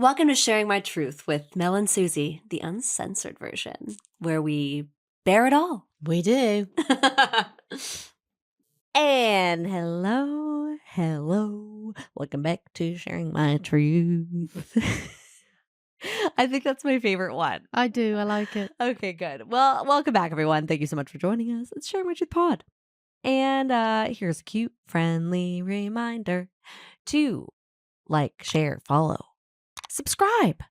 Welcome to Sharing My Truth with Mel and Susie, the uncensored version, where we bear it all. We do. And hello. Welcome back to Sharing My Truth. I think that's my favorite one. I do. I like it. Okay, good. Well, welcome back, everyone. Thank you so much for joining us. It's Sharing My Truth Pod. And here's a cute, friendly reminder to like, share, follow, subscribe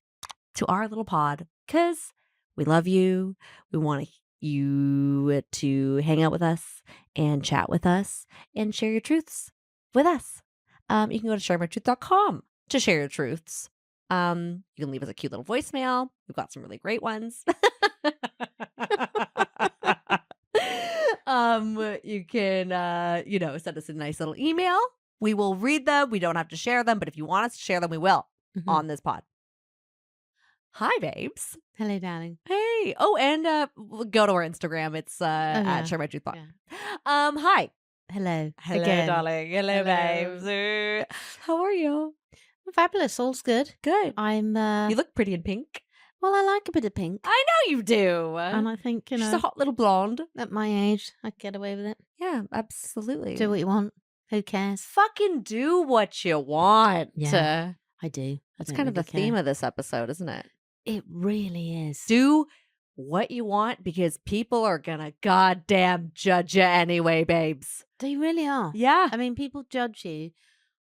to our little pod because we love you. We want you to hang out with us and chat with us and share your truths with us. You can go to sharemytruth.com to share your truths. You can leave us a cute little voicemail. We've got some really great ones. You can, send us a nice little email. We will read them. We don't have to share them, but if you want us to share them, we will on this pod. Hi, babes. Hello, darling. Hey. Oh, and go to our Instagram. It's at Share My Truth Pod. Yeah. Hi. Hello. Hello, Again. darling. Hello, babes. How are you? Fabulous. All's good. Good. I'm. You look pretty in pink. Well, I like a bit of pink. I know you do. And I think, She's a hot little blonde. at my age, I get away with it. Yeah, absolutely. Do what you want. Who cares? Fucking do what you want. Yeah. I do. That's kind of the theme of this episode, isn't it? It really is. Do what you want because people are gonna goddamn judge you anyway, babes. They really are. Yeah. I mean, people judge you,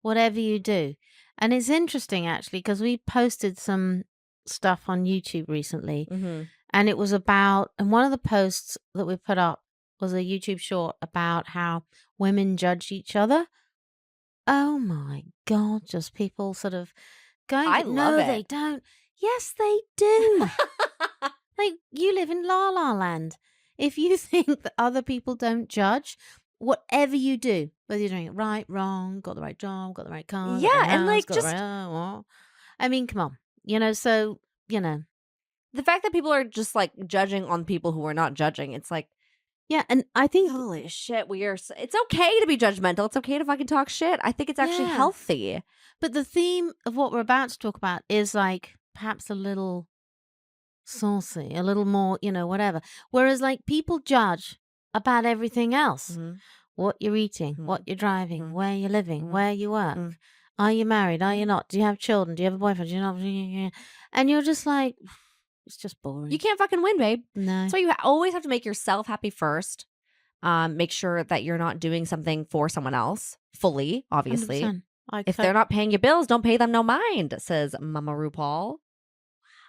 whatever you do. And it's interesting, actually, because we posted some stuff on YouTube recently. Mm-hmm. And it was about, and one of the posts that we put up was a YouTube short about how women judge each other. Oh my God, just people sort of going, I love no, it. they don't. Yes, they do. Like, you live in La La Land. If you think that other people don't judge, whatever you do, whether you're doing it right, wrong, got the right job, got the right car, Yeah, got the right and house, like got just, the right, I mean, come on, so, the fact that people are just like judging on people who are not judging, it's like, yeah, and I think holy shit, it's okay to be judgmental. It's okay to fucking talk shit. I think it's actually healthy. But the theme of what we're about to talk about is like perhaps a little saucy, a little more, whatever. Whereas like people judge about everything else. Mm-hmm. What you're eating, what you're driving, where you're living, where you work. Are you married? Are you not? Do you have children? Do you have a boyfriend? Do you not? And you're just like, it's just boring. You can't fucking win, babe. No. So you always have to make yourself happy first. Make sure that you're not doing something for someone else fully, obviously. 100%. If they're not paying you bills, don't pay them no mind, says Mama RuPaul.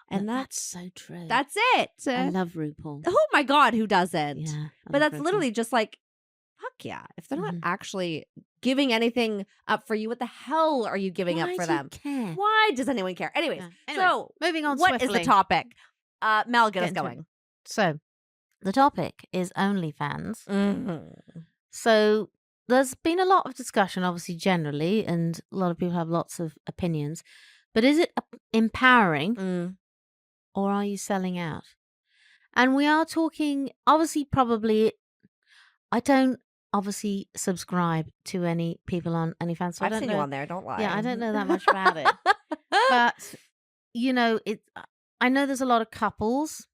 And that's so true. That's it. I love RuPaul. Oh my God, who doesn't? Yeah. But that's literally just like, fuck yeah. If they're not actually giving anything up for you, what the hell are you giving up for them? Care? Why does anyone care? Anyways, so moving on what swiftly. is the topic? Mel, get us going. So the topic is OnlyFans. Mm-hmm. So there's been a lot of discussion, obviously, generally, and a lot of people have lots of opinions. But is it empowering or are you selling out? And we are talking, obviously, probably, I don't obviously subscribe to any people on OnlyFans. So I've seen you on there, don't lie. Yeah, I don't know that much about it. But, I know there's a lot of couples,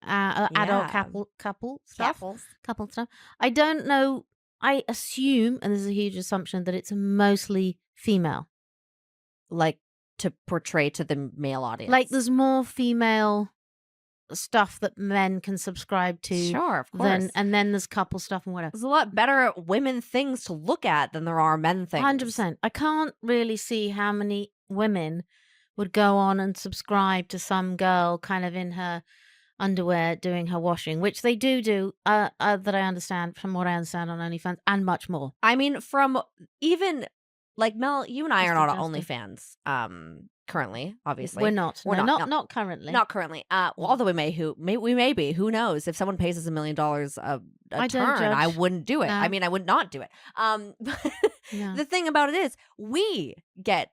adult couple stuff. Couple stuff. I don't know. I assume, and this is a huge assumption, that it's mostly female. Like to portray to the male audience. Like there's more female stuff that men can subscribe to. Sure, of course. And then there's couple stuff and whatever. There's a lot better women things to look at than there are men things. 100%. I can't really see how many women would go on and subscribe to some girl kind of in her underwear doing her washing, which they do that I understand, from what I understand on OnlyFans, and much more. I mean, from even like Mel, you and I are not on OnlyFans currently, obviously. We're not. We're no, not not currently. Not currently. Although we may be. Who knows? If someone pays us $1 million a turn, I wouldn't do it. No. I mean, I would not do it. No. The thing about it is, we get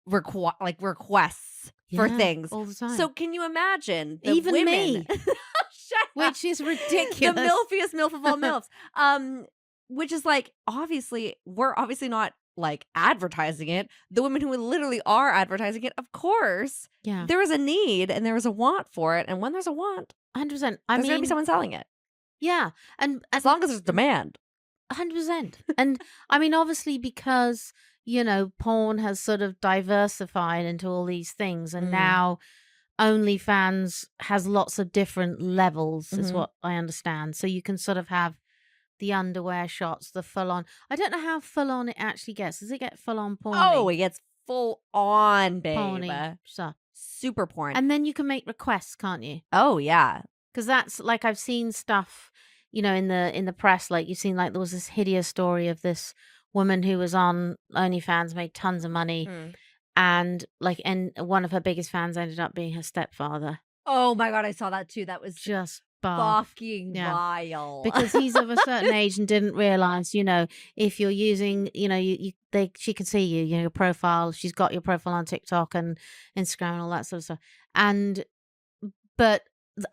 requests for things all the time. So can you imagine the even women, me, which is ridiculous, the milfiest milf of all milfs, which is like, obviously we're obviously not like advertising it, the women who literally are advertising it, of course, Yeah. there is a need and there is a want for it. And when there's a want, 100%. there's going to be someone selling it. Yeah. And As long as there's demand. 100%. And I mean, obviously, because, you know, porn has sort of diversified into all these things. And now OnlyFans has lots of different levels, is what I understand. So you can sort of have the underwear shots, the full on. I don't know how full on it actually gets. Does it get full on porn? Oh, it gets full on, babe. Porny stuff. Super porn. And then you can make requests, can't you? Oh, yeah. Because that's like, I've seen stuff, you know, in the press, like you've seen, like there was this hideous story of this woman who was on OnlyFans, made tons of money, and one of her biggest fans ended up being her stepfather. Oh my God, I saw that too. That was Just fucking vile. Because he's of a certain age and didn't realize, you know, if you're using, you know, she can see you, you know, your profile. She's got your profile on TikTok and Instagram and all that sort of stuff. But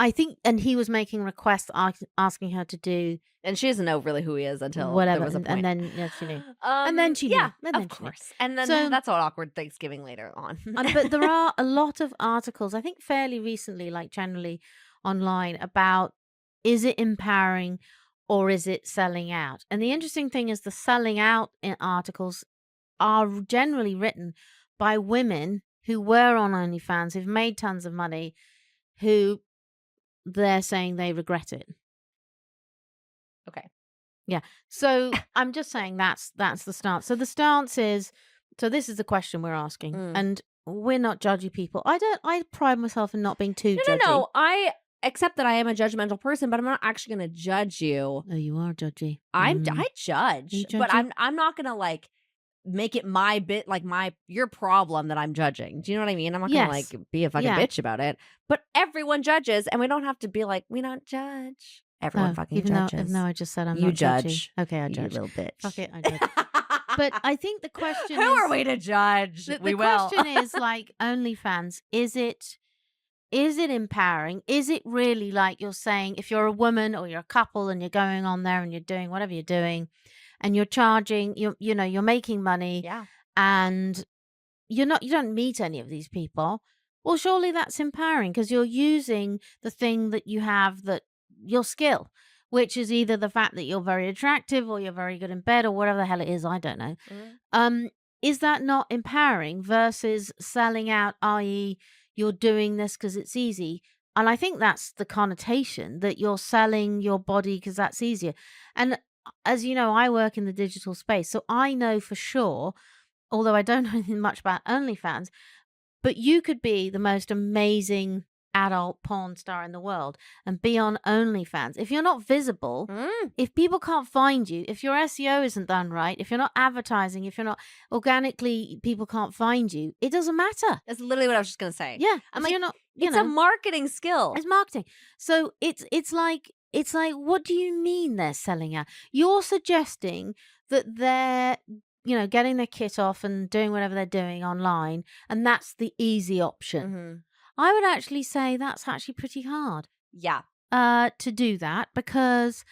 I think, and he was making requests asking her to do, and she doesn't know really who he is until whatever, there was a point. and then she knew, and then she knew, yeah, and then of she knew. course, and then So- that's all awkward Thanksgiving later on. But there are a lot of articles, I think fairly recently, like generally online, about is it empowering or is it selling out? And the interesting thing is the selling out articles are generally written by women who were on OnlyFans, who've made tons of money, who they're saying they regret it. Okay. Yeah. So I'm just saying that's the stance. So the stance is, so this is the question we're asking, and we're not judgy people. I pride myself in not being too judgy. No. I accept that I am a judgmental person, but I'm not actually going to judge you. Oh, you are judgy. I judge, You but judgy? I'm not going to like make it my bit, like your problem that I'm judging. Do you know what I mean? I'm not going to Yes. like be a fucking Yeah. bitch about it. But everyone judges, and we don't have to be like, we don't judge. Everyone fucking judges. Even though I just said I'm You not judge. judgy. Okay, I You judge. little bitch. Fuck it, I judge. But I think the question Who is, are we to judge? the We will. question is like OnlyFans, is it empowering? Is it really like you're saying, if you're a woman or you're a couple and you're going on there and you're doing whatever you're doing and you're charging, you know, you're making money, Yeah. and you don't meet any of these people, well, surely that's empowering because you're using the thing that you have, that your skill, which is either the fact that you're very attractive or you're very good in bed or whatever the hell it is, I don't know. Is that not empowering versus selling out, i.e. you're doing this because it's easy? And I think that's the connotation, that you're selling your body because that's easier. And as you know, I work in the digital space, so I know for sure, although I don't know anything much about OnlyFans, but you could be the most amazing adult porn star in the world and be on OnlyFans. If you're not visible, if people can't find you, if your SEO isn't done right, if you're not advertising, if you're not organically, people can't find you, it doesn't matter. That's literally what I was just going to say. Yeah. I'm if like, you're not, it's a marketing skill. it's marketing. So it's like, what do you mean they're selling out? You're suggesting that they're, you know, getting their kit off and doing whatever they're doing online, and that's the easy option. I would actually say that's actually pretty hard. Yeah. To do that, because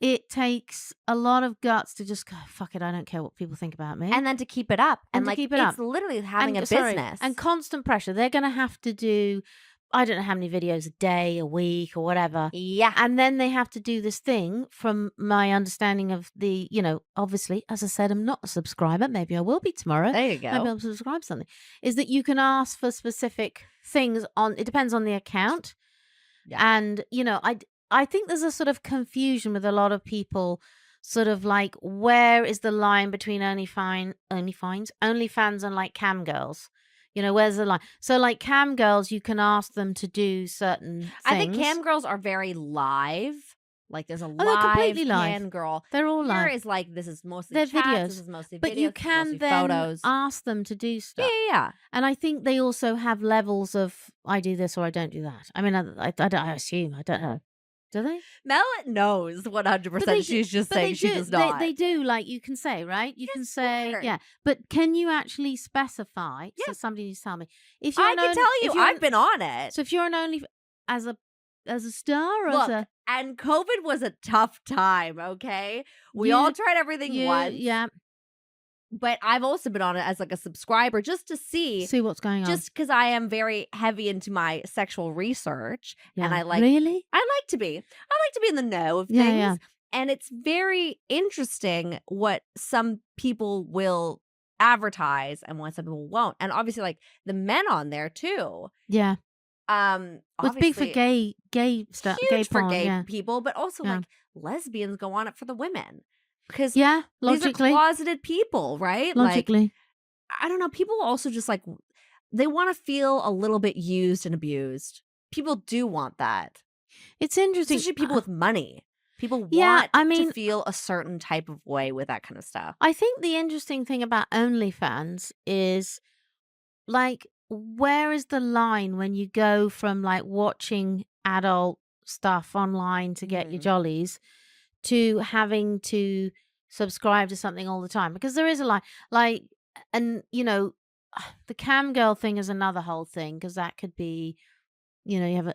it takes a lot of guts to just go, fuck it, I don't care what people think about me. And then to keep it up. And And to like, keep it it's up. literally having a Sorry, business. and constant pressure. They're going to have to do, I don't know how many videos a day, a week, or whatever. Yeah. And then they have to do this thing, from my understanding of the, you know, obviously, as I said, I'm not a subscriber. Maybe I will be tomorrow. There you go. Maybe I'll subscribe to something. Is that you can ask for specific things it depends on the account. Yeah. And, you know, I think there's a sort of confusion with a lot of people, sort of like, where is the line between OnlyFans and like cam girls? You know, where's the line? So like cam girls, you can ask them to do certain things. I think cam girls are very live. Like there's a they're live completely live. cam girl. They're all Here live. is like, this is mostly They're chats, videos. This is mostly But videos. you this is can mostly then photos. ask them to do stuff. Yeah. And I think they also have levels of, I do this or I don't do that. I mean, I assume, I don't know. Do they? Mel knows 100%. She's just saying she does not. They do, like, you can say, right? You can say, sure. yeah. But can you actually specify? Yeah. So somebody needs to tell me. If you're I an can only- tell if you, you're I've an- been on it. So if you're an only as a star or Look, as a and COVID was a tough time, okay? We all tried everything once. Yeah. but I've also been on it as like a subscriber just to see what's going on. just because I am very heavy into my sexual research and I like really. I like to be in the know of Yeah, things. yeah. And it's very interesting what some people will advertise and what some people won't. And obviously like the men on there too. Yeah. Well, it's big for Obviously, gay stuff, huge gay for porn. gay Yeah. people, but also Yeah. like lesbians go on it for the women. Because Yeah. these are Logically. closeted people, right? Logically. Like, I don't know. People also just like, they want to feel a little bit used and abused. People do want that. It's interesting. Especially people with money. People Yeah, want I mean- to feel a certain type of way with that kind of stuff. I think the interesting thing about OnlyFans is, like, where is the line when you go from like watching adult stuff online to get your Mhm. jollies to having to subscribe to something all the time? Because there is a line, like, and you know, the cam girl thing is another whole thing because that could be, you know, you have a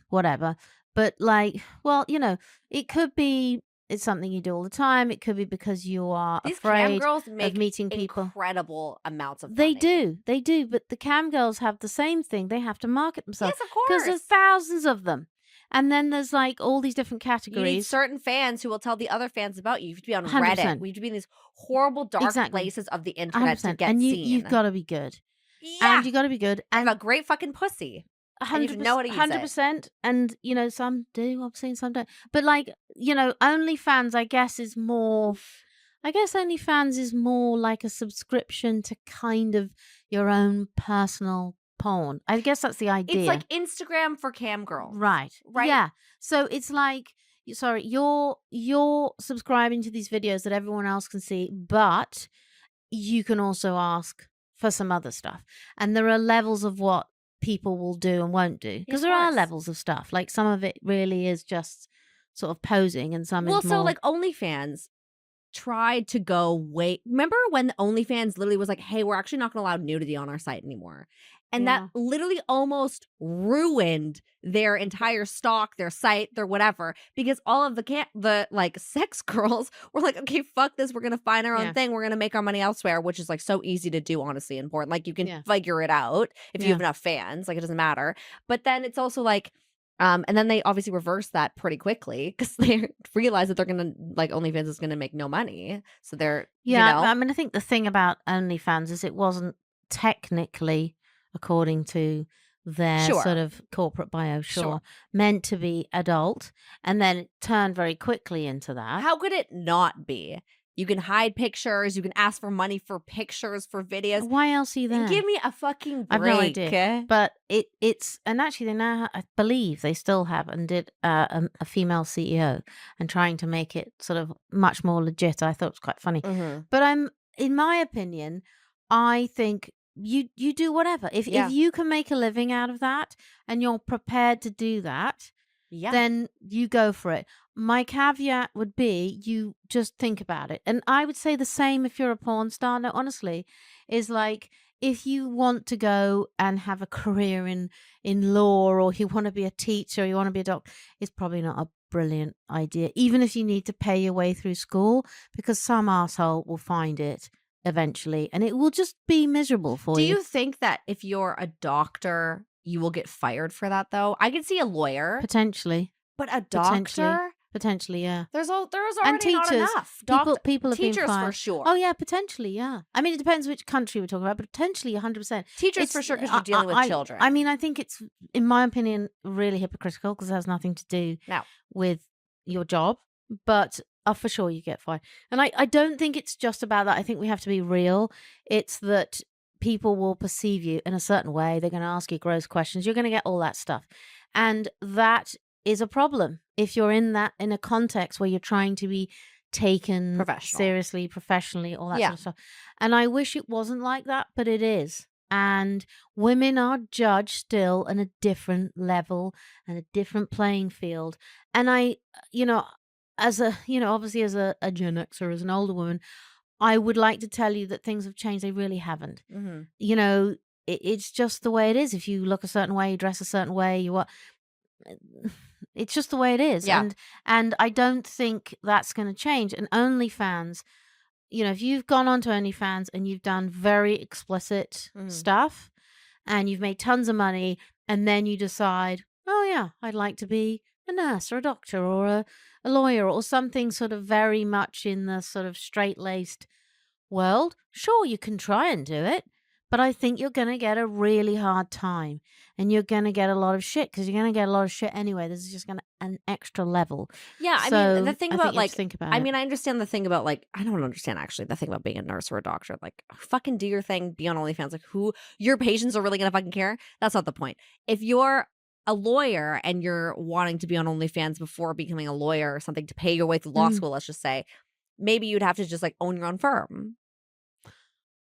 whatever. But like, well, you know, it could be it's something you do all the time. It could be because you are These cam afraid girls of make meeting people. incredible amounts of They money. do. But the cam girls have the same thing. They have to market themselves Yes, of because there's course. thousands of them, and then there's like all these different You need categories. certain fans who will tell the other fans about you. You have to be on 100%. Reddit. We have to be in these horrible, dark Exactly. places of the internet to 100%. get And seen. you've got to be good. Yeah. And you got to be good. And And a great fucking pussy. And you have to know how to use it. 100%. And you know, some do. I've seen some don't. But like, you know, OnlyFans, I guess, is more. I guess OnlyFans is more like a subscription to kind of your own personal porn. I guess that's the idea. It's like Instagram for cam girls. Right. Right? Yeah. So it's like, sorry, you're subscribing to these videos that everyone else can see, but you can also ask for some other stuff. And there are levels of what people will do and won't do. Because of there are course. levels of stuff. Like some of it really is just sort of posing and some Well, is so more. like OnlyFans tried to go remember when OnlyFans literally was like, hey, we're actually not going to allow nudity on our site anymore. And Yeah. that literally almost ruined their entire stock, their site, their whatever, because all of the like sex girls were like, okay, fuck this. We're going to find our own Yeah. thing. We're going to make our money elsewhere, which is like so easy to do, honestly, in porn. Like you can Yeah. figure it out if you Yeah. have enough fans. Like it doesn't matter. But then it's also like, and then they obviously reversed that pretty quickly because they realized that they're gonna like OnlyFans is gonna make no money, so they're Yeah, you know I mean, I think the thing about OnlyFans is it wasn't technically, according to their Sure. sort of corporate bio, Sure. meant to be adult, and then it turned very quickly into that. how could it not be? You can hide pictures, you can ask for money for pictures, for videos. Why else are you there? Give me a fucking break. I've no idea. But it's and actually they now I believe they still have and did a female CEO and trying to make it sort of much more legit. I thought it was quite funny. Mhm. But in my opinion, I think you do whatever. If Yeah. you can make a living out of that and you're prepared to do that, Yeah. then you go for it. My caveat would be you just think about it. And I would say the same if you're a porn star. No, honestly, is like if you want to go and have a career in law or you want to be a teacher, or you want to be a doctor, it's probably not a brilliant idea, even if you need to pay your way through school, because some asshole will find it eventually and it will just be miserable for Do you. you think that if you're a doctor, you will get fired for that though? I can see a lawyer, Potentially. but a Potentially. doctor? Potentially, yeah. There's already And not teachers. enough. People have been Teachers for fired. sure. Oh yeah, potentially, yeah. I mean, it depends which country we're talking about, but potentially 100%. Teachers for sure, because you're dealing with children. I mean, I think it's, in my opinion, really hypocritical because it has nothing to do No. with your job. But for sure, you get fired. And I don't think it's just about that. I think we have to be real. It's that people will perceive you in a certain way. They're going to ask you gross questions. You're going to get all that stuff. And that is a problem if you're in a context where you're trying to be taken Professional. seriously, professionally, all that Yeah. sort of stuff. And I wish it wasn't like that, but it is. And women are judged still on a different level and a different playing field. And I, as a, obviously as a Gen Xer, as an older woman, I would like to tell you that things have changed. They really haven't. Mm-hmm. It's just the way it is. If you look a certain way, you dress a certain way, it's just the way it is. Yeah. And I don't think that's going to change. And OnlyFans, if you've gone onto OnlyFans and you've done very explicit stuff and you've made tons of money, and then you decide, oh yeah, I'd like to be a nurse or a doctor or a lawyer or something sort of very much in the sort of straight-laced world, sure, you can try and do it, but I think you're going to get a really hard time, and you're going to get a lot of shit, because you're going to get a lot of shit anyway. This is just going to an extra level. Yeah, I So mean, the thing I about think you have like, to think about I it. mean, I understand the thing about like, I don't understand actually the thing about being a nurse or a doctor. Like, fucking do your thing, be on OnlyFans. Like, who your patients are really gonna fucking care? That's not the point. If you're a lawyer and you're wanting to be on OnlyFans before becoming a lawyer or something to pay your way through law school, let's just say, maybe you'd have to just like own your own firm.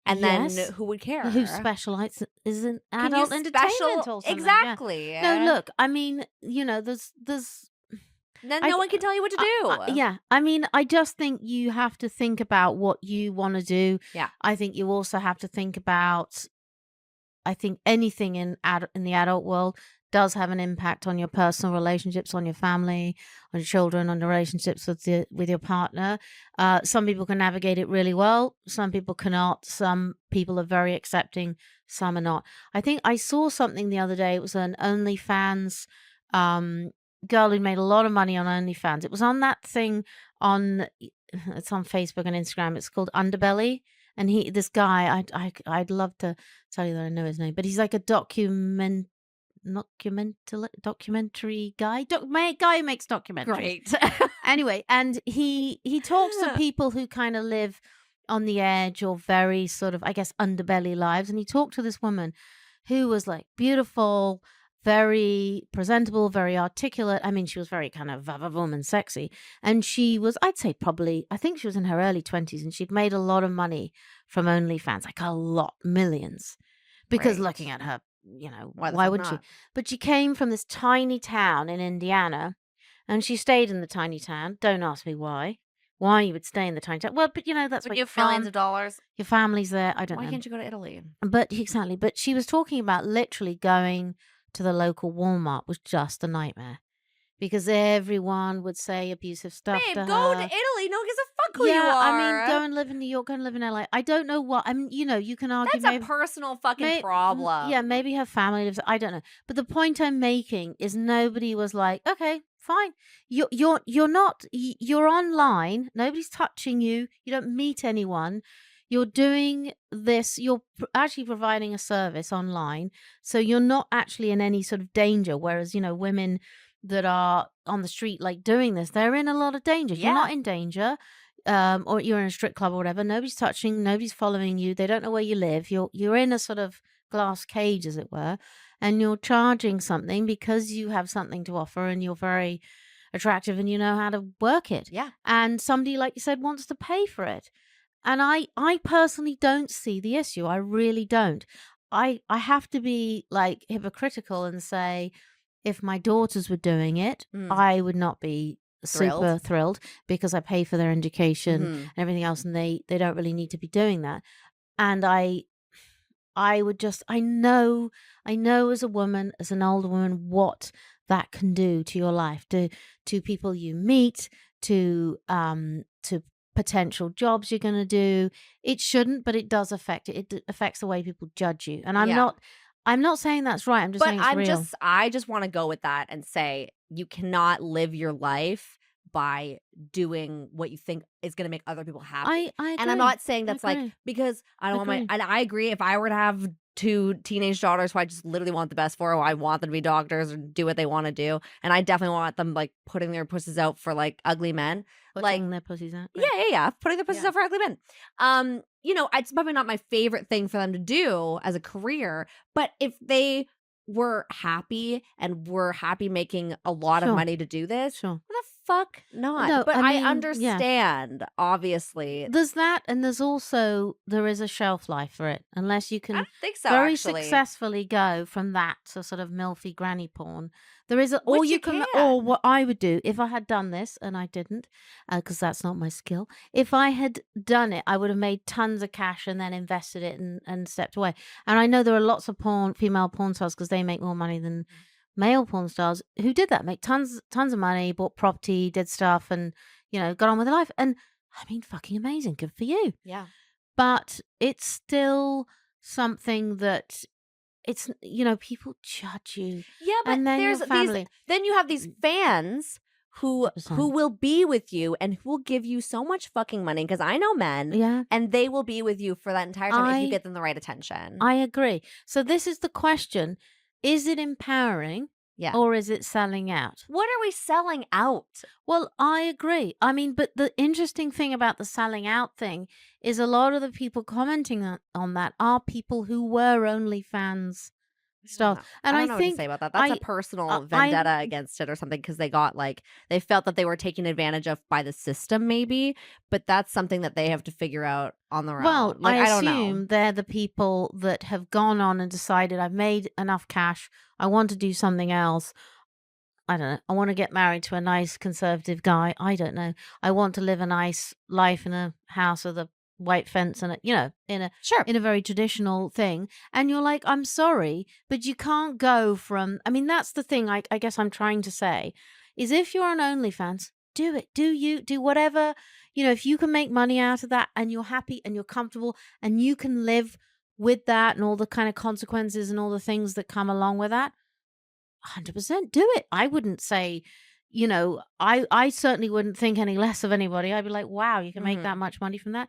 And Yes. then who would care? Who specializes in Can you adult entertainment or something? Exactly. Yeah. No, look, I mean, there's Then no one can tell you what to do. yeah. I mean, I just think you have to think about what you want to do. Yeah. I think you also have to think about, I think anything in the adult world does have an impact on your personal relationships, on your family, on your children, on the relationships with your partner. Some people can navigate it really well. Some people cannot. Some people are very accepting. Some are not. I think I saw something the other day. It was an OnlyFans girl who made a lot of money on OnlyFans. It was on that thing it's on Facebook and Instagram. It's called Underbelly. And this guy, I'd love to tell you that I know his name, but he's like a documentary guy, guy who makes documentaries. Great. Anyway, and he talks to people who kind of live on the edge or very sort of, I guess, underbelly lives. And he talked to this woman who was like beautiful, very presentable, very articulate. I mean, she was very kind of woman sexy. And she was, I'd say I think she was in her early 20s, and she'd made a lot of money from OnlyFans, like a lot, millions. Because looking at her, why wouldn't she? But she came from this tiny town in Indiana, and she stayed in the tiny town. Don't ask me why you would stay in the tiny town. Well, but that's what you have millions of dollars. Your family's there. I don't know. Why can't you go to Italy? But exactly. But she was talking about literally going to the local Walmart was just a nightmare, because everyone would say abusive stuff Babe, to her. go to Italy. No one gives a fuck who you are. I mean, go and live in New York, go and live in LA. I don't know what. I mean, you can argue that's a personal fucking problem. Yeah, maybe her family lives. I don't know. But the point I'm making is nobody was like, okay, fine. You're not. You're online. Nobody's touching you. You don't meet anyone. You're doing this, you're actually providing a service online. So you're not actually in any sort of danger. Whereas, women that are on the street, like doing this, they're in a lot of danger. Yeah. You're not in danger. Or you're in a strip club or whatever. Nobody's touching, nobody's following you. They don't know where you live. You're in a sort of glass cage, as it were. And you're charging something because you have something to offer and you're very attractive and you know how to work it. Yeah. And somebody, like you said, wants to pay for it. And I personally don't see the issue. I really don't. I have to be like hypocritical and say, if my daughters were doing it, I would not be super thrilled because I pay for their education and everything else, and they don't really need to be doing that. And I would just, I know as a woman, as an older woman, what that can do to your life, to people you meet, to potential jobs you're going to do. It shouldn't, but it does affect it. It affects the way people judge you. And I'm not saying that's right. I'm just saying it's real. I just want to go with that and say you cannot live your life by doing what you think is going to make other people happy. I agree. And I'm not saying that's like, because I don't want and I agree, if I were to have 2 teenage daughters who I just literally want the best for, or I want them to be doctors or do what they want to do, and I definitely want them like putting their pussies out for like ugly men. Putting their pussies out? Yeah. Putting their pussies out for ugly men. It's probably not my favorite thing for them to do as a career, but if they were happy and were happy making a lot of money to do this, what the fuck not? No, but I mean, I understand, obviously. There's that, and there is a shelf life for it, unless you can I don't think so, very actually. successfully go from that to sort of milfy granny porn. There is Which you can. or what I would do if I had done this, and I didn't, because that's not my skill. If I had done it, I would have made tons of cash and then invested it and stepped away. And I know there are lots of female porn stars, because they make more money than male porn stars, who did that, make tons of money, bought property, did stuff, and got on with their life. And I mean, fucking amazing. Good for you. Yeah. But it's still something that it's, people judge you. Yeah, but And then your there's these family. then you have these fans who 100%. will be with you and who will give you so much fucking money, because I know men, Yeah, and they will be with you for that entire time if you I get them the right attention. I agree. So this is the question. Is it empowering Yeah. or is it selling out? What are we selling out? Well, I agree. I mean, but the interesting thing about the selling out thing is a lot of the people commenting on that are people who were OnlyFans stars. And I I don't know what to think say about that. That's a I personal vendetta against it or something, because they got they felt that they were taken advantage of by the system, maybe. But that's something that they have to figure out on their well, own. I don't know. assume they're the people that have gone on and decided I've made enough cash. I want to do something else. I don't know. I want to get married to a nice conservative guy. I don't know. I want to live a nice life in a house with a white fence and Sure. in a very traditional thing. And you're like, I'm sorry, but you can't go from. I mean, that's the thing. I guess I'm trying to say is if you're on OnlyFans, do it. Do whatever. If you can make money out of that and you're happy and you're comfortable and you can live with that and all the kind of consequences and all the things that come along with that. 100% do it. I wouldn't say, I certainly wouldn't think any less of anybody. I'd be like, wow, you can make that much money from that.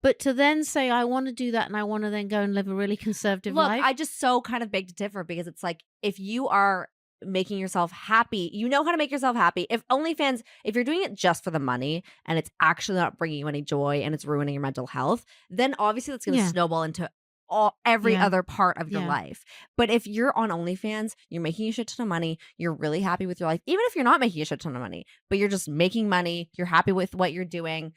But to then say, I want to do that and I want to then go and live a really conservative Look, life. I just so kind of beg to differ, because it's like, if you are making yourself happy, you know how to make yourself happy. If OnlyFans, if you're doing it just for the money and it's actually not bringing you any joy and it's ruining your mental health, then obviously that's going to Yeah. snowball into every Yeah. other part of your Yeah. life. But if you're on OnlyFans, you're making a shit ton of money, you're really happy with your life, even if you're not making a shit ton of money, but you're just making money, you're happy with what you're doing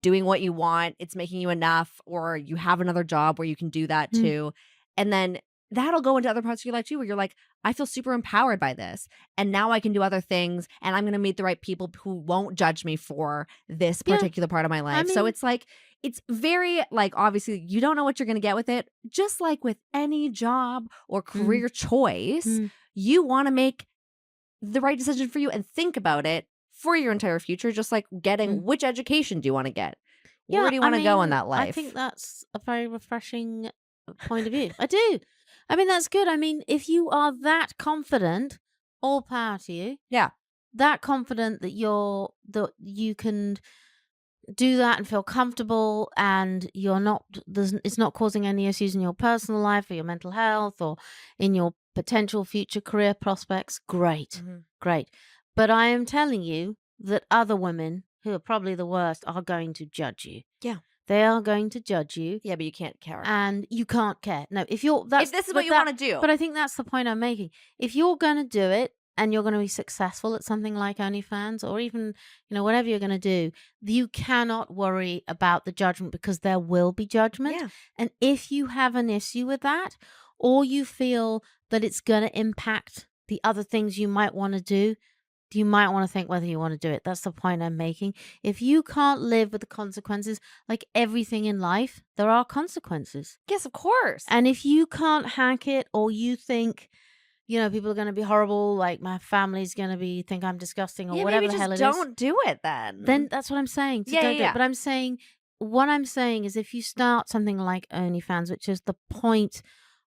what you want, it's making you enough, or you have another job where you can do that Mm. too. And then that'll go into other parts of your life too, where you're like, I feel super empowered by this. And now I can do other things, and I'm going to meet the right people who won't judge me for this Yeah. particular part of my life. So mean- it's like, it's very obviously you don't know what you're going to get with it. Just like with any job or career choice, you want to make the right decision for you and think about it for your entire future. Just like getting which education do you want to get? Yeah, Where do you want to go in mean, that life? I think that's a very refreshing point of view. I do. I mean, that's good. I mean, if you are that confident, all power to you. Yeah. That confident that you can do that and feel comfortable, and it's not causing any issues in your personal life or your mental health or in your potential future career prospects. Great. Great. But I am telling you that other women who are probably the worst are going to judge you. Yeah. They are going to judge you. Yeah, but you can't care. And you can't care. No, if this is what you want to do. But I think that's the point I'm making. If you're going to do it and you're going to be successful at something like OnlyFans, or even, whatever you're going to do, you cannot worry about the judgment, because there will be judgment. Yeah. And if you have an issue with that, or you feel that it's going to impact the other things you might want to do, you might want to think whether you want to do it. That's the point I'm making. If you can't live with the consequences, like everything in life, there are consequences. Yes, of course. And if you can't hack it, or you think, people are going to be horrible, like my family's going to think I'm disgusting, or whatever the hell it is. Don't do it then. Then that's what I'm saying. So don't do it. But what I'm saying is, if you start something like OnlyFans, which is the point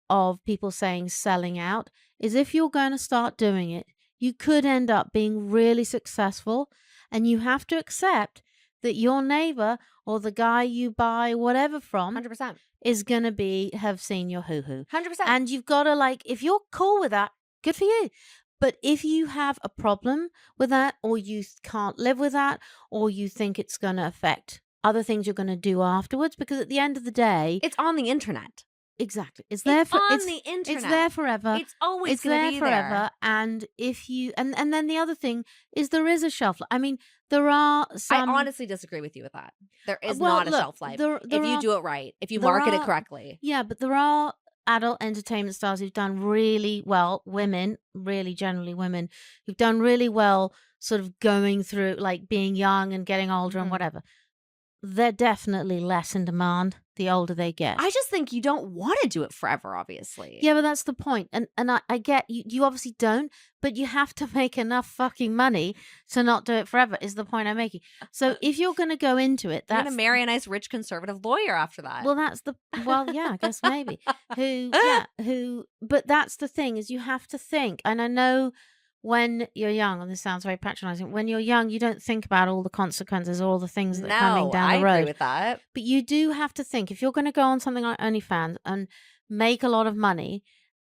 of people saying selling out, is if you're going to start doing it, you could end up being really successful, and you have to accept that your neighbor or the guy you buy whatever from 100%. is going to have seen your hoo-hoo. 100%. And you've got to, if you're cool with that, good for you. But if you have a problem with that, or you can't live with that, or you think it's going to affect other things you're going to do afterwards, because at the end of the day, it's on the internet. Exactly. It's there for on the internet. It's there forever. It's always it's going to there be forever. there. And if you and then the other thing is, there is a shelf life. I mean, there are some. I honestly disagree with you with that. There is Well, not a look, shelf life there if you are- do it right. If you there market it are- correctly. Yeah, but there are adult entertainment stars who've done really well. Women, really generally women, who've done really well, sort of going through, like being young and getting older and whatever. they're definitely less in demand the older they get. I just think you don't want to do it forever, obviously. Yeah, but that's the point. And I get you obviously don't, but you have to make enough fucking money to not do it forever is the point I'm making. So if you're going to go into it, You're that's going to marry a nice, rich, conservative lawyer after that. well, yeah, I guess maybe. But that's the thing is you have to think. And I know when you're young, and this sounds very patronizing, when you're young, you don't think about all the consequences or all the things that are coming down the road. I agree with that. But you do have to think, if you're going to go on something like OnlyFans and make a lot of money,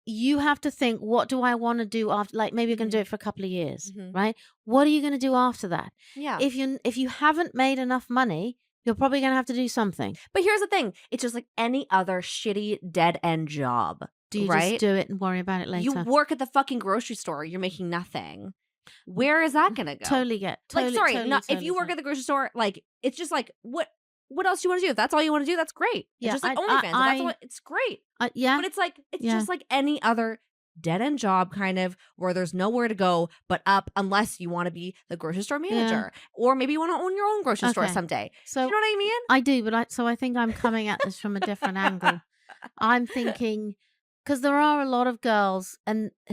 you have to think, what do I want to do after? Like maybe you're going to do it for a couple of years, right? What are you going to do after that? Yeah. If you haven't made enough money, you're probably going to have to do something. But here's the thing. It's just like any other shitty dead end job. Do you just do it and worry about it later? You work at the fucking grocery store. You're making nothing. Where is that going to go? If you work at the grocery store, like, it's just like, what else do you want to do? If that's all you want to do, that's great. Yeah, it's just like OnlyFans. It's great. Yeah. But it's like, just like any other dead end job kind of where there's nowhere to go but up unless you want to be the grocery store manager or maybe you want to own your own grocery store someday. So you know what I mean? I do, but I think I'm coming at this from a different angle. I'm thinking, because there are a lot of girls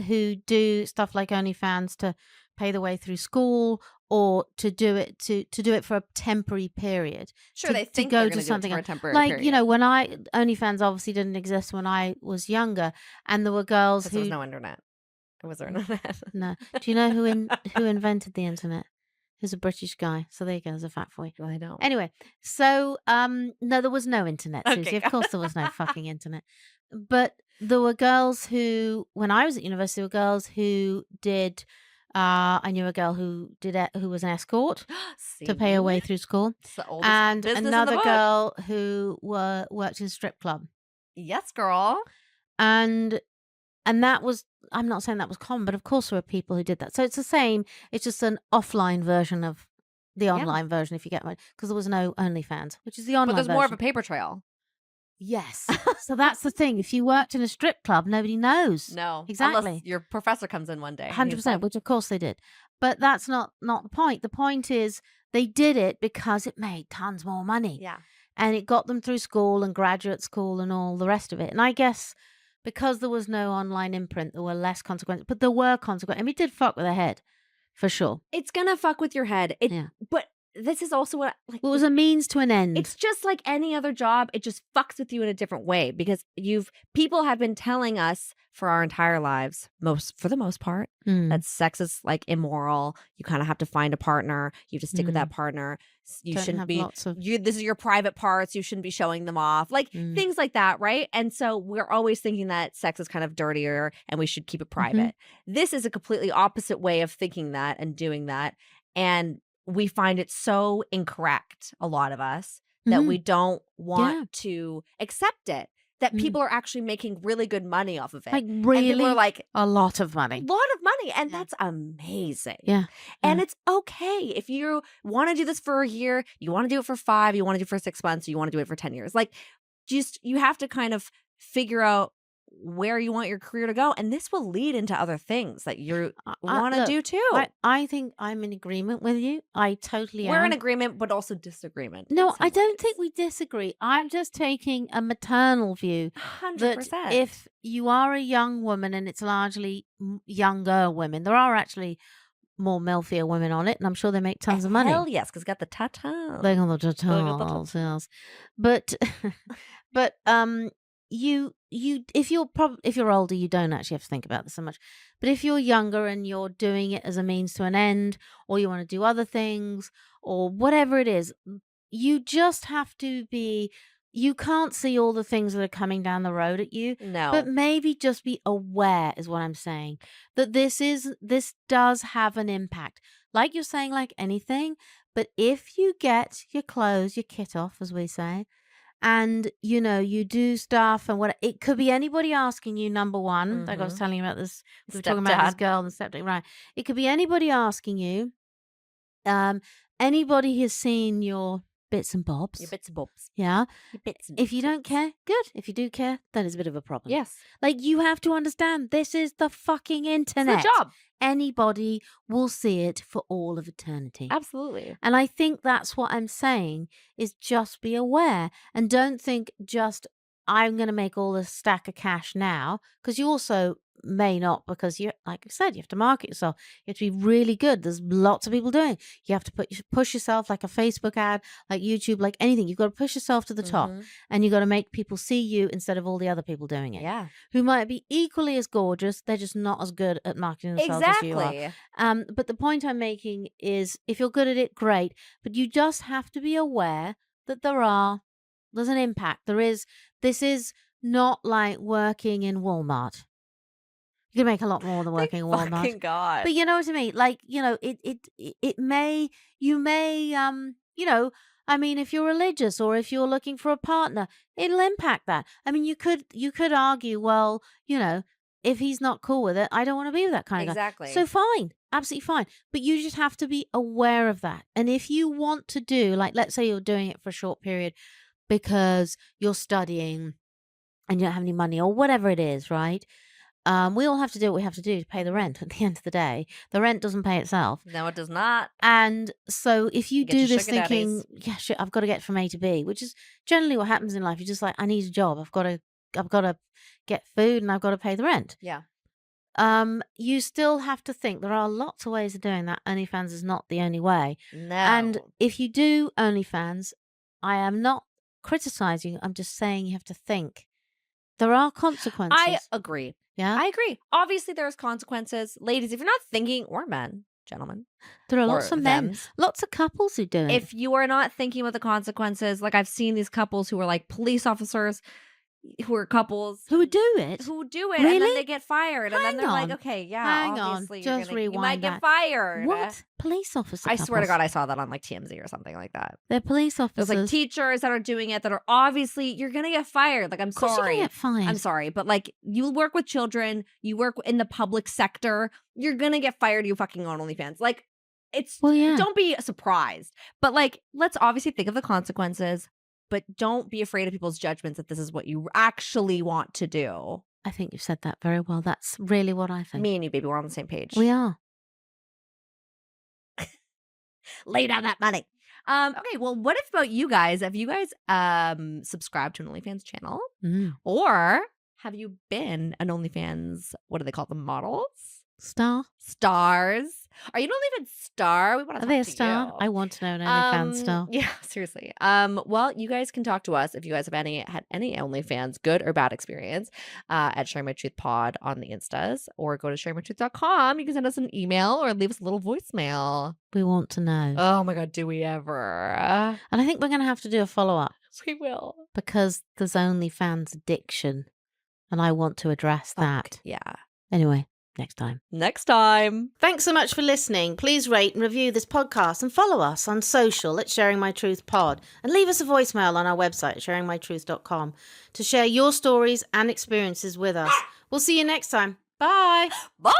who do stuff like OnlyFans to pay the way through school or to do it for a temporary period. Sure, they think to they're go to to something for a temporary like period. You know, when OnlyFans obviously didn't exist when I was younger, and there were girls who there was no internet. There was no internet. No. Do you know who invented the internet? He's a British guy. So there you go. There's a fact for you. Well, I don't. Anyway, so no, there was no internet, Susie. Okay. Of course there was no fucking internet. But there were girls who, when I was at university, there were girls who did. I knew a girl who was an escort to pay her way through school, and another girl who worked in a strip club. Yes, girl. And that was, I'm not saying that was common, but of course there were people who did that. So it's the same. It's just an offline version of the online version, if you get one, because there was no OnlyFans, which is the online version. But there's more of a paper trail. Yes. So that's the thing. If you worked in a strip club, nobody knows. No. Exactly. Unless your professor comes in one day. 100%, which of course they did. But that's not the point. The point is they did it because it made tons more money. Yeah. And it got them through school and graduate school and all the rest of it. And I guess because there was no online imprint, there were less consequences. But there were consequences. I mean, it did fuck with their head, for sure. It's going to fuck with your head. But this is also what it was a means to an end. It's just like any other job. It just fucks with you in a different way because people have been telling us for our entire lives, for the most part, that sex is like immoral. You kind of have to find a partner. You have to stick with that partner. You shouldn't be. This is your private parts. You shouldn't be showing them off, like things like that, right? And so we're always thinking that sex is kind of dirtier and we should keep it private. This is a completely opposite way of thinking that and doing that, and we find it so incorrect, a lot of us, that we don't want to accept it. That people are actually making really good money off of it. Like really, and people are like, a lot of money. A lot of money. And that's amazing. Yeah. And it's okay. If you want to do this for a year, you want to do it for 5, you want to do it for 6 months, you want to do it for 10 years. Like, you have to kind of figure out where you want your career to go, and this will lead into other things that you want to do too. I think I'm in agreement with you. I totally am. We're in agreement, but also disagreement. No, I don't think we disagree. I'm just taking a maternal view. 100%. That if you are a young woman, and it's largely younger women, there are actually more milfier women on it, and I'm sure they make tons of money. Hell yes, because got the tatas. They got the tatas, yes. But if you're older, you don't actually have to think about this so much. But if you're younger and you're doing it as a means to an end, or you want to do other things, or whatever it is, you just have to be. You can't see all the things that are coming down the road at you. No. But maybe just be aware is what I'm saying. That this does have an impact. Like you're saying, like anything. But if you get your clothes, your kit off, as we say, and you do stuff, and what it could be anybody asking you, number one, like I was telling you about this, we were talking about this girl and stepdad, right? It could be anybody asking you. Anybody has seen your bits and bobs. Your bits and bobs. Yeah. Your bits and If you don't bobs. care, good. If you do care, that is a bit of a problem. Yes. Like, you have to understand, this is the fucking internet. It's the job. Anybody will see it for all of eternity. Absolutely. And I think that's what I'm saying, is just be aware and don't think just, I'm going to make all this stack of cash now, because you also may not, because you, like I said, you have to market yourself. You have to be really good. There's lots of people doing it. You have to push yourself, like a Facebook ad, like YouTube, like anything. You've got to push yourself to the top, and you've got to make people see you instead of all the other people doing it. Yeah. Who might be equally as gorgeous. They're just not as good at marketing themselves as you are. Exactly. But the point I'm making is, if you're good at it, great. But you just have to be aware that there's an impact. This is not like working in Walmart. You can make a lot more than working in Walmart. Fucking God. But you know what I mean? Like, you know, you may, you know, I mean, if you're religious or if you're looking for a partner, it'll impact that. I mean, you could argue, well, you know, if he's not cool with it, I don't want to be with that kind of guy. Exactly. So fine, absolutely fine. But you just have to be aware of that. And if you want to do, like, let's say you're doing it for a short period because you're studying and you don't have any money or whatever it is, right? We all have to do what we have to do to pay the rent at the end of the day. The rent doesn't pay itself. No, it does not. And so if you Get do your this sugar thinking, daddies. yeah, shit, I've got to get from A to B, which is generally what happens in life. You're just like, I need a job. I've got to get food and I've got to pay the rent. Yeah. You still have to think there are lots of ways of doing that. OnlyFans is not the only way. No. And if you do OnlyFans, I am not criticizing you. I'm just saying you have to think. There are consequences. I agree. Yeah. I agree. Obviously, there's consequences. Ladies, if you're not thinking, or men, gentlemen, There are or lots of men, thems, lots of couples who do it. if you are not thinking about the consequences, like I've seen these couples who are like police officers, who are couples who would do it? who do it, and then Really? they get fired, and then Hang they're on. like, okay, yeah, Hang on. obviously Just you might rewind get that. fired. What? Police officer I swear to couples? God, I saw that on like TMZ or something like that. They're police officers. There's like teachers that are doing it that are obviously, you're gonna get fired. Like, I'm Of course you're sorry. gonna get fired. I'm sorry, but like, you work with children, you work in the public sector, you're gonna get fired. You fucking on OnlyFans. Like, it's, Well, yeah. don't be surprised. But like, let's obviously think of the consequences, but don't be afraid of people's judgments if this is what you actually want to do. I think you've said that very well. That's really what I think. Me and you, baby, we're on the same page. We are. Lay down that money. Okay, well, what about you guys? Have you guys subscribed to an OnlyFans channel? Or have you been an OnlyFans, what do they call them, models? Stars? Are you an OnlyFans star? We want to Are they a talk to star? you. I want to know an OnlyFans star. Yeah, seriously. Well, you guys can talk to us if you guys have had any OnlyFans, good or bad experience, at Sharing My Truth Pod on the Instas, or go to sharingmytruth.com. You can send us an email or leave us a little voicemail. We want to know. Oh my God, do we ever? And I think we're going to have to do a follow-up We will. because there's OnlyFans addiction. And I want to address that. Yeah. Anyway, next time. Next time. Thanks so much for listening. Please rate and review this podcast and follow us on social at Sharing My Truth Pod. And leave us a voicemail on our website, sharingmytruth.com, to share your stories and experiences with us. We'll see you next time. Bye. Bye.